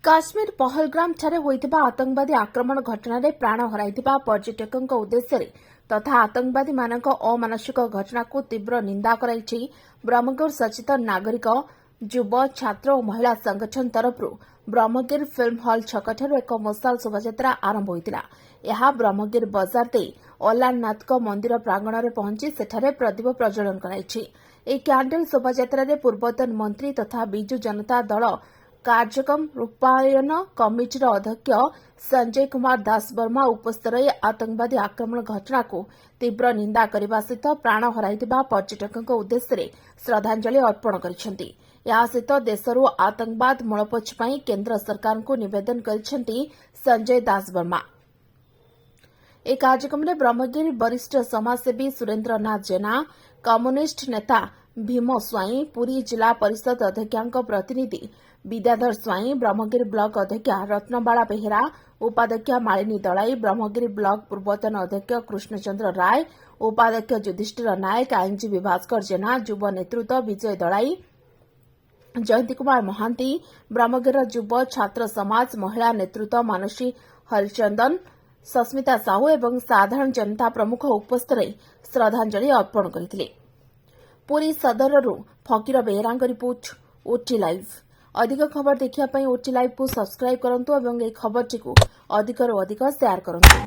काश्मीर पहलग्राम ठारे होइथिबा आतंकवादी आक्रमण घटना प्राण हराइथिबा पर्यटकଙ୍କ उद्देश्य तथा आतंकवादी मानक अमानसिक घटना को तीव्र निंदा कराइछि ब्रह्मगिर सचेतन नागरिक युव छात्र और महिला संगठन तरफ ब्रह्मगिर फिल्म हॉल छकठार एक मशाल शोभायात्रा आरंभ होइतिला। यह ब्रह्मगिर बजार दे अलारनाथ मंदिर प्रांगण में पहुंची सेठारे प्रदीप प्रज्वलन कराइछि। ଏହି କ୍ୟାଣ୍ଡେଲ ଶୋଭାଯାତ୍ରାରେ ପୂର୍ବତନ ମନ୍ତ୍ରୀ ତଥା ବିଜୁ ଜନତା ଦଳ କାର୍ଯ୍ୟକ୍ରମ ରୂପାୟନ କମିଟିର ଅଧ୍ୟକ୍ଷ ସଞ୍ଜୟ କୁମାର ଦାସବର୍ମା ଉପସ୍ଥିତ ରହି ଆତଙ୍କବାଦୀ ଆକ୍ରମଣ ଘଟଣାକୁ ତୀବ୍ର ନିନ୍ଦା କରିବା ସହିତ ପ୍ରାଣ ହରାଇଥିବା ପର୍ଯ୍ୟଟକଙ୍କ ଉଦ୍ଦେଶ୍ୟରେ ଶ୍ରଦ୍ଧାଞ୍ଜଳି ଅର୍ପଣ କରିଛନ୍ତି। ଏହା ସହିତ ଦେଶରୁ ଆତଙ୍କବାଦ ମୂଳପୋଛ ପାଇଁ କେନ୍ଦ୍ର ସରକାରଙ୍କୁ ନିବେଦନ କରିଛନ୍ତି ସଞ୍ଜୟ ଦାସବର୍ମା। ଏହି କାର୍ଯ୍ୟକ୍ରମରେ ବ୍ରହ୍ମଗିରି ବରିଷ୍ଠ ସମାଜସେବୀ ସୁରେନ୍ଦ୍ରନାଥ ଜେନା, कम्युनिस्ट नेता भीम स्वाई, पुरी जिला परिषद अध्यक्ष प्रतिनिधि विद्याधर स्वाई, ब्रह्मगिरी ब्लॉक अध्यक्ष रत्नबाला बेहेरा, उपाध्यक्ष मालिनी दलाई, ब्रह्मगिरी ब्लॉक पूर्वतन अध्यक्ष कृष्णचंद्र राय, उपाध्यक्ष युधिष्ठिर नायक, आईनजीवी भास्कर जेना, युव नेतृत्व विजय दलाई, जयंती कुमार महांती, ब्रह्मगिरी युव छात्र समाज महिला नेतृत्व मानसी हरिचंदन, सस्मिता साहू एवं साधारण जनता प्रमुख उपस्थित रही श्रद्धांजलि अर्पण करथिले। पुरी सदररू फकीर बेहेरांग रिपोर्ट ओटी लाइव। अधिक खबर देखिया पई ओटी लाइव को सब्सक्राइब करंतु एवं ए खबरटी को अधिकरू अधिक शेयर करंतु।